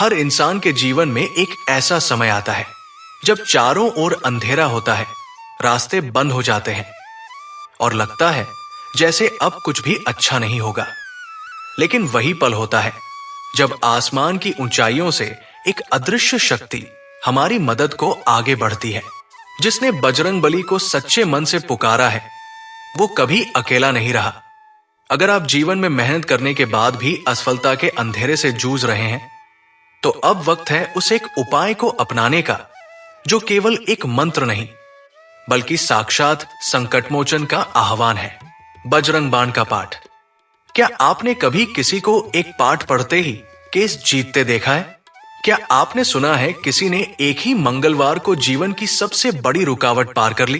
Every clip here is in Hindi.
हर इंसान के जीवन में एक ऐसा समय आता है जब चारों ओर अंधेरा होता है, रास्ते बंद हो जाते हैं और लगता है जैसे अब कुछ भी अच्छा नहीं होगा। लेकिन वही पल होता है जब आसमान की ऊंचाइयों से एक अदृश्य शक्ति हमारी मदद को आगे बढ़ती है। जिसने बजरंगबली को सच्चे मन से पुकारा है वो कभी अकेला नहीं रहा। अगर आप जीवन में मेहनत करने के बाद भी असफलता के अंधेरे से जूझ रहे हैं तो अब वक्त है उस एक उपाय को अपनाने का जो केवल एक मंत्र नहीं बल्कि साक्षात संकटमोचन का आह्वान है। बजरंग बाण का पाठ। क्या आपने कभी किसी को एक पाठ पढ़ते ही केस जीतते देखा है? क्या आपने सुना है किसी ने एक ही मंगलवार को जीवन की सबसे बड़ी रुकावट पार कर ली?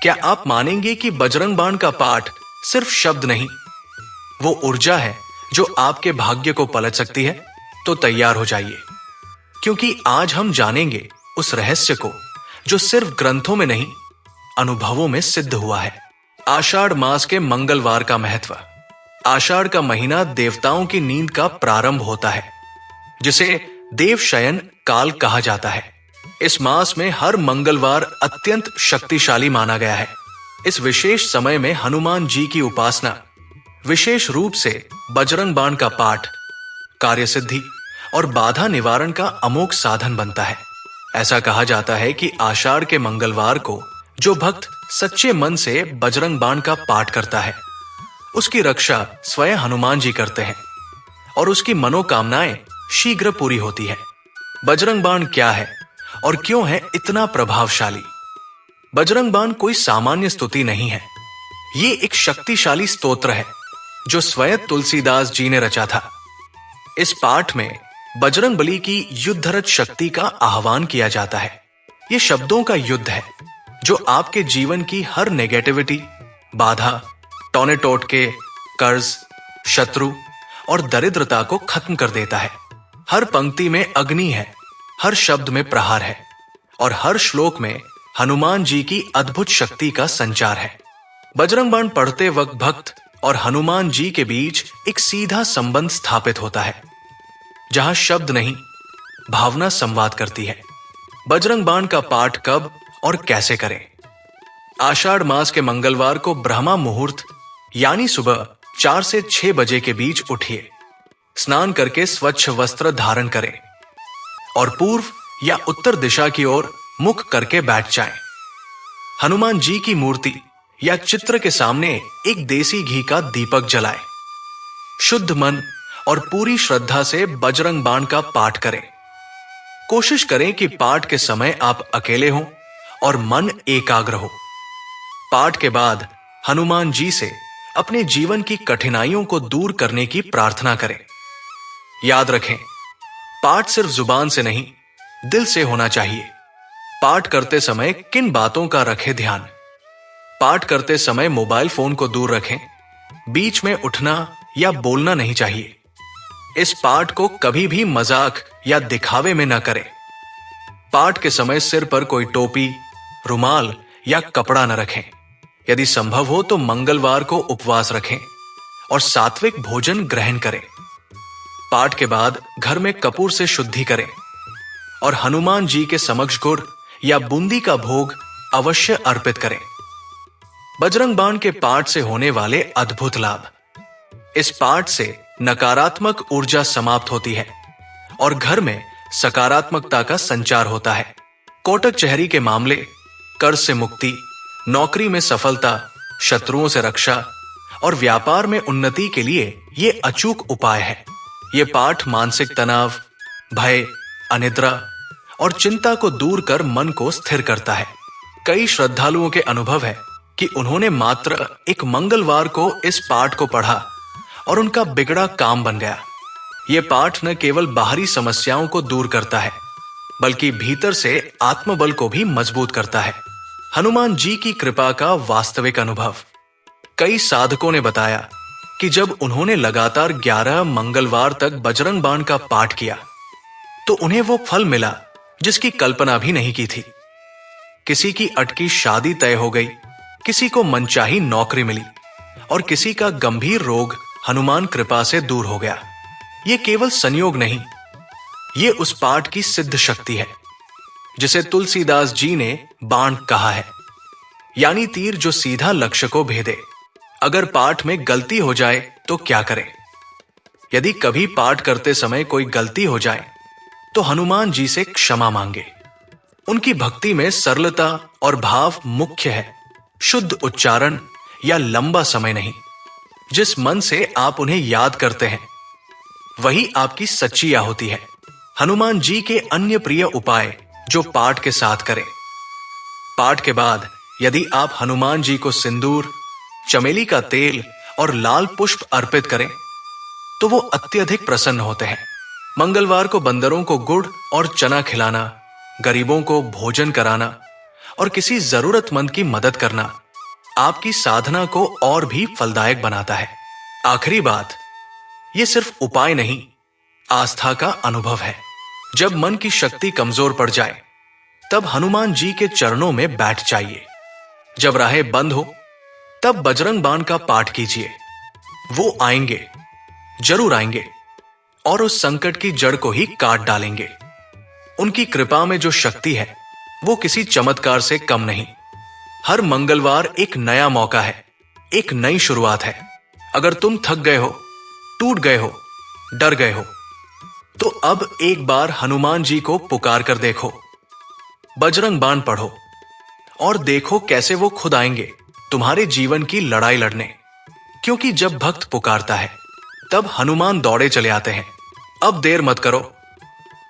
क्या आप मानेंगे कि बजरंग बाण का पाठ सिर्फ शब्द नहीं, वो ऊर्जा है जो आपके भाग्य को पलट सकती है? तो तैयार हो जाइए, क्योंकि आज हम जानेंगे उस रहस्य को जो सिर्फ ग्रंथों में नहीं अनुभवों में सिद्ध हुआ है। आषाढ़ मास के मंगलवार का महत्व। आषाढ़ का महीना देवताओं की नींद का प्रारंभ होता है, जिसे देवशयन काल कहा जाता है। इस मास में हर मंगलवार अत्यंत शक्तिशाली माना गया है। इस विशेष समय में हनुमान जी की उपासना, विशेष रूप से बजरंग बाण का पाठ, कार्य सिद्धि और बाधा निवारण का अमोघ साधन बनता है। ऐसा कहा जाता है कि आषाढ़ के मंगलवार को जो भक्त सच्चे मन से बजरंग बाण का पाठ करता है उसकी रक्षा स्वयं हनुमान जी करते हैं और उसकी मनोकामनाएं शीघ्र पूरी होती है। बजरंग बाण क्या है और क्यों है इतना प्रभावशाली? बजरंग बाण कोई सामान्य स्तुति नहीं है। ये एक शक्तिशाली स्तोत्र है जो स्वयं तुलसीदास जी ने रचा था। इस पाठ में बजरंगबली की युद्धरत शक्ति का आह्वान किया जाता है। ये शब्दों का युद्ध है जो आपके जीवन की हर नेगेटिविटी, बाधा, टोने टोटके, कर्ज, शत्रु और दरिद्रता को खत्म कर देता है। हर पंक्ति में अग्नि है, हर शब्द में प्रहार है और हर श्लोक में हनुमान जी की अद्भुत शक्ति का संचार है। बजरंग बाण पढ़ते वक्त भक्त और हनुमान जी के बीच एक सीधा संबंध स्थापित होता है, जहां शब्द नहीं भावना संवाद करती है। बजरंग बाण का पाठ कब और कैसे करें? आषाढ़ मास के मंगलवार को ब्रह्मा मुहूर्त यानी सुबह 4 से 6 बजे के बीच उठिए, स्नान करके स्वच्छ वस्त्र धारण करें और पूर्व या उत्तर दिशा की ओर मुख करके बैठ जाएं। हनुमान जी की मूर्ति या चित्र के सामने एक देसी घी का दीपक जलाएं। शुद्ध मन और पूरी श्रद्धा से बजरंग बाण का पाठ करें। कोशिश करें कि पाठ के समय आप अकेले हों और मन एकाग्र हो। पाठ के बाद हनुमान जी से अपने जीवन की कठिनाइयों को दूर करने की प्रार्थना करें। याद रखें, पाठ सिर्फ जुबान से नहीं, दिल से होना चाहिए। पाठ करते समय किन बातों का रखें ध्यान? पाठ करते समय मोबाइल फोन को दूर रखें। बीच में उठना या बोलना नहीं चाहिए। इस पाठ को कभी भी मजाक या दिखावे में न करें। पाठ के समय सिर पर कोई टोपी, रुमाल या कपड़ा न रखें। यदि संभव हो तो मंगलवार को उपवास रखें और सात्विक भोजन ग्रहण करें। पाठ के बाद घर में कपूर से शुद्धि करें और हनुमान जी के समक्ष गुड़ या बूंदी का भोग अवश्य अर्पित करें। बजरंग बाण के पाठ से होने वाले अद्भुत लाभ। इस पाठ से नकारात्मक ऊर्जा समाप्त होती है और घर में सकारात्मकता का संचार होता है। कोटक चहरी के मामले, कर्ज से मुक्ति, नौकरी में सफलता, शत्रुओं से रक्षा और व्यापार में उन्नति के लिए ये अचूक उपाय है। ये पाठ मानसिक तनाव, भय, अनिद्रा और चिंता को दूर कर मन को स्थिर करता है। कई श्रद्धालुओं के अनुभव है कि उन्होंने मात्र एक मंगलवार को इस पाठ को पढ़ा और उनका बिगड़ा काम बन गया। ये पाठ न केवल बाहरी समस्याओं को दूर करता है बल्कि भीतर से आत्मबल को भी मजबूत करता है। हनुमान जी की कृपा का वास्तविक अनुभव। कई साधकों ने बताया कि जब उन्होंने लगातार 11 मंगलवार तक बजरंग बाण का पाठ किया तो उन्हें वो फल मिला जिसकी कल्पना भी नहीं की थी। किसी की अटकी शादी तय हो गई, किसी को मनचाही नौकरी मिली और किसी का गंभीर रोग हनुमान कृपा से दूर हो गया। ये केवल संयोग नहीं ये उस पाठ की सिद्ध शक्ति है जिसे तुलसीदास जी ने बाण कहा है, यानी तीर जो सीधा लक्ष्य को भेदे। अगर पाठ में गलती हो जाए तो क्या करें? यदि कभी पाठ करते समय कोई गलती हो जाए तो हनुमान जी से क्षमा मांगे। उनकी भक्ति में सरलता और भाव मुख्य है, शुद्ध उच्चारण या लंबा समय नहीं। जिस मन से आप उन्हें याद करते हैं वही आपकी सच्ची आहुति है। हनुमान जी के अन्य प्रिय उपाय जो पाठ के साथ करें। पाठ के बाद यदि आप हनुमान जी को सिंदूर, चमेली का तेल और लाल पुष्प अर्पित करें तो वो अत्यधिक प्रसन्न होते हैं। मंगलवार को बंदरों को गुड़ और चना खिलाना, गरीबों को भोजन कराना और किसी जरूरतमंद की मदद करना आपकी साधना को और भी फलदायक बनाता है। आखिरी बात, ये सिर्फ उपाय नहीं, आस्था का अनुभव है। जब मन की शक्ति कमजोर पड़ जाए तब हनुमान जी के चरणों में बैठ जाइए। जब राहें बंद हो तब बजरंग बाण का पाठ कीजिए। वो आएंगे, जरूर आएंगे और उस संकट की जड़ को ही काट डालेंगे। उनकी कृपा में जो शक्ति है वो किसी चमत्कार से कम नहीं। हर मंगलवार एक नया मौका है, एक नई शुरुआत है। अगर तुम थक गए हो, टूट गए हो, डर गए हो तो अब एक बार हनुमान जी को पुकार कर देखो, बजरंग बाण पढ़ो और देखो कैसे वो खुद आएंगे तुम्हारे जीवन की लड़ाई लड़ने। क्योंकि जब भक्त पुकारता है तब हनुमान दौड़े चले आते हैं। अब देर मत करो,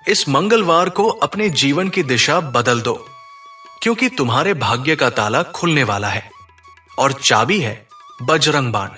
इस मंगलवार को अपने जीवन की दिशा बदल दो, क्योंकि तुम्हारे भाग्य का ताला खुलने वाला है और चाबी है बजरंग बाण।